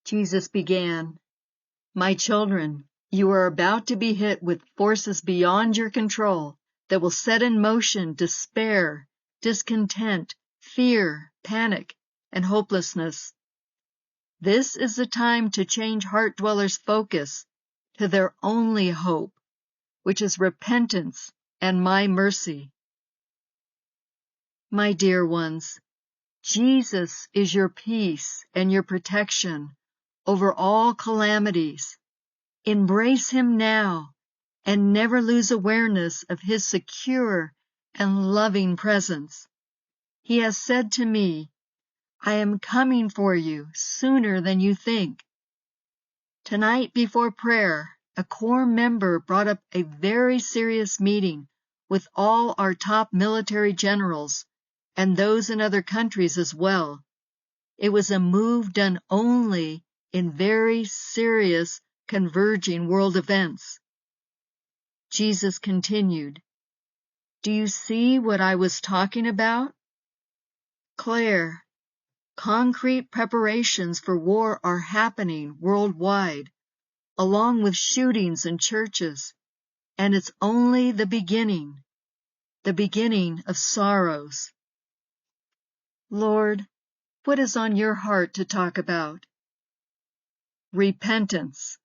Jesus began, "My children, you are about to be hit with forces beyond your control that will set in motion despair, discontent, fear, panic, and hopelessness. This is the time to change Heartdwellers' focus to their only hope, which is repentance and my mercy. My dear ones, Jesus is your peace and your protection over all calamities. Embrace him now and never lose awareness of his secure and loving presence. He has said to me, 'I am coming for you sooner than you think.' Tonight before prayer, a core member brought up a very serious meeting with all our top military generals and those in other countries as well. It was a move done only in very serious converging world events." Jesus continued, "Do you see what I was talking about? Claire, concrete preparations for war are happening worldwide, along with shootings in churches, and it's only the beginning of sorrows. Lord, what is on your heart to talk about?" Repentance,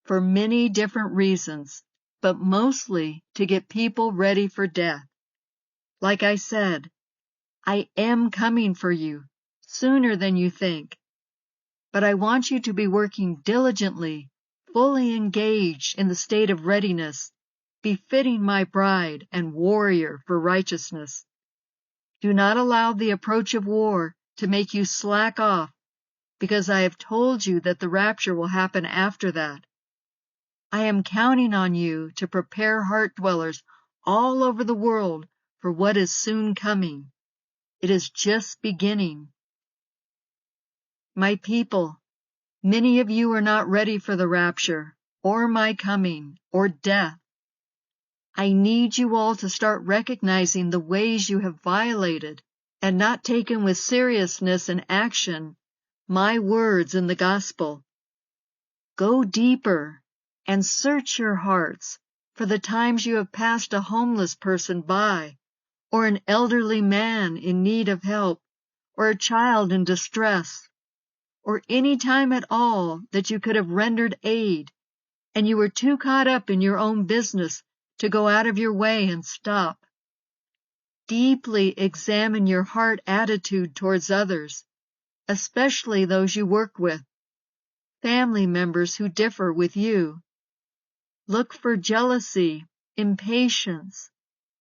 for many different reasons, but mostly to get people ready for death. Like I said, I am coming for you sooner than you think, but I want you to be working diligently, fully engaged in the state of readiness, befitting my bride and warrior for righteousness. Do not allow the approach of war to make you slack off, because I have told you that the rapture will happen after that. I am counting on you to prepare Heartdwellers all over the world for what is soon coming. It is just beginning. My people, many of you are not ready for the rapture, or my coming, or death. I need you all to start recognizing the ways you have violated and not taken with seriousness and action my words in the gospel. Go deeper and search your hearts for the times you have passed a homeless person by, or an elderly man in need of help, or a child in distress, or any time at all that you could have rendered aid, and you were too caught up in your own business to go out of your way and stop. Deeply examine your heart attitude towards others, especially those you work with, family members who differ with you. Look for jealousy, impatience,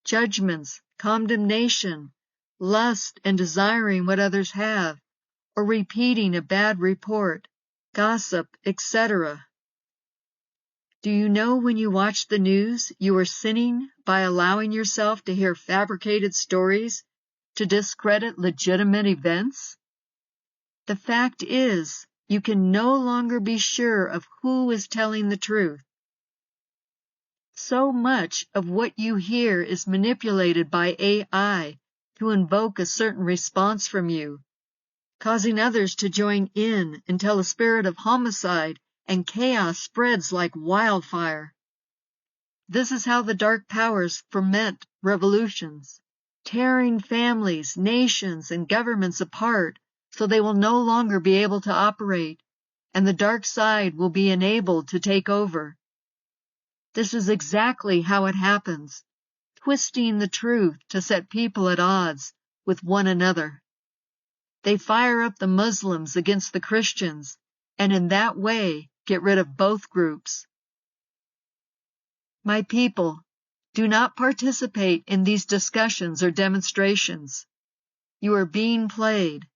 judgments, condemnation, lust and desiring what others have, or repeating a bad report, gossip, etc. Do you know when you watch the news, you are sinning by allowing yourself to hear fabricated stories to discredit legitimate events? The fact is, you can no longer be sure of who is telling the truth. So much of what you hear is manipulated by AI to invoke a certain response from you, causing others to join in until a spirit of homicide and chaos spreads like wildfire. This is how the dark powers foment revolutions, tearing families, nations, and governments apart so they will no longer be able to operate, and the dark side will be enabled to take over. This is exactly how it happens, twisting the truth to set people at odds with one another. They fire up the Muslims against the Christians, and in that way get rid of both groups. My people, do not participate in these discussions or demonstrations. You are being played.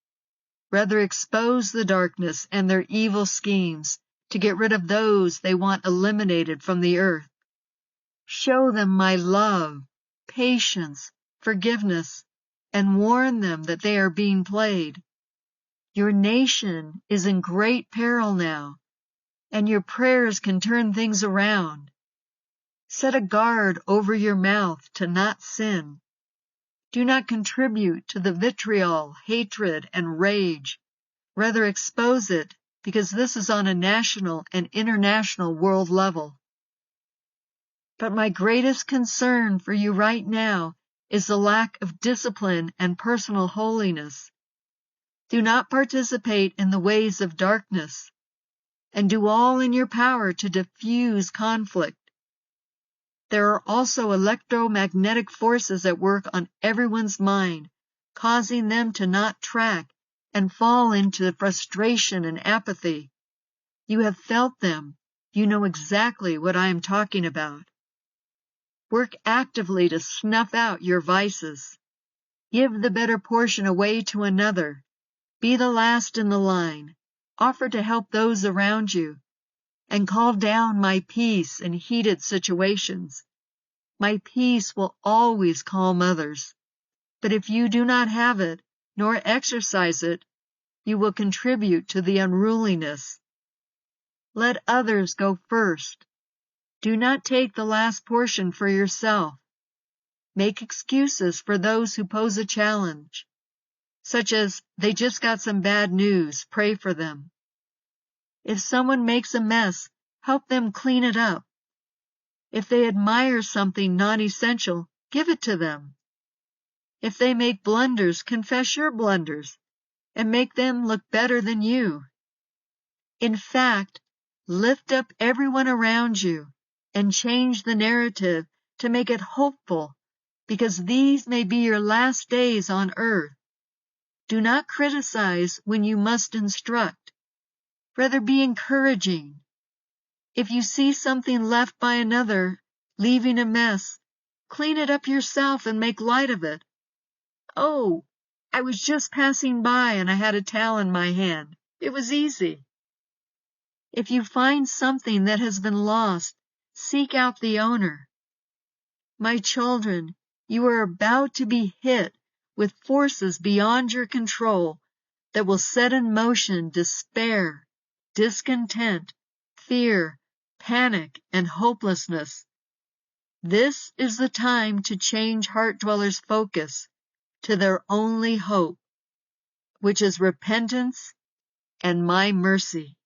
Rather expose the darkness and their evil schemes to get rid of those they want eliminated from the earth. Show them my love, patience, forgiveness, and warn them that they are being played. Your nation is in great peril now, and your prayers can turn things around. Set a guard over your mouth to not sin. Do not contribute to the vitriol, hatred, and rage. Rather expose it, because this is on a national and international world level. But my greatest concern for you right now is the lack of discipline and personal holiness. Do not participate in the ways of darkness, and do all in your power to diffuse conflict. There are also electromagnetic forces at work on everyone's mind, causing them to not track and fall into frustration and apathy. You have felt them. You know exactly what I am talking about. Work actively to snuff out your vices. Give the better portion away to another. Be the last in the line. Offer to help those around you, and call down my peace in heated situations. My peace will always calm others. But if you do not have it, nor exercise it, you will contribute to the unruliness. Let others go first. Do not take the last portion for yourself. Make excuses for those who pose a challenge, such as they just got some bad news, pray for them. If someone makes a mess, help them clean it up. If they admire something non-essential, give it to them. If they make blunders, confess your blunders, and make them look better than you. In fact, lift up everyone around you and change the narrative to make it hopeful, because these may be your last days on earth. Do not criticize when you must instruct. Rather be encouraging. If you see something left by another, leaving a mess, clean it up yourself and make light of it. Oh, I was just passing by and I had a towel in my hand. It was easy. If you find something that has been lost, seek out the owner. My children, you are about to be hit with forces beyond your control that will set in motion despair, discontent, fear, panic, and hopelessness. This is the time to change Heartdwellers' focus to their only hope, which is repentance and my mercy.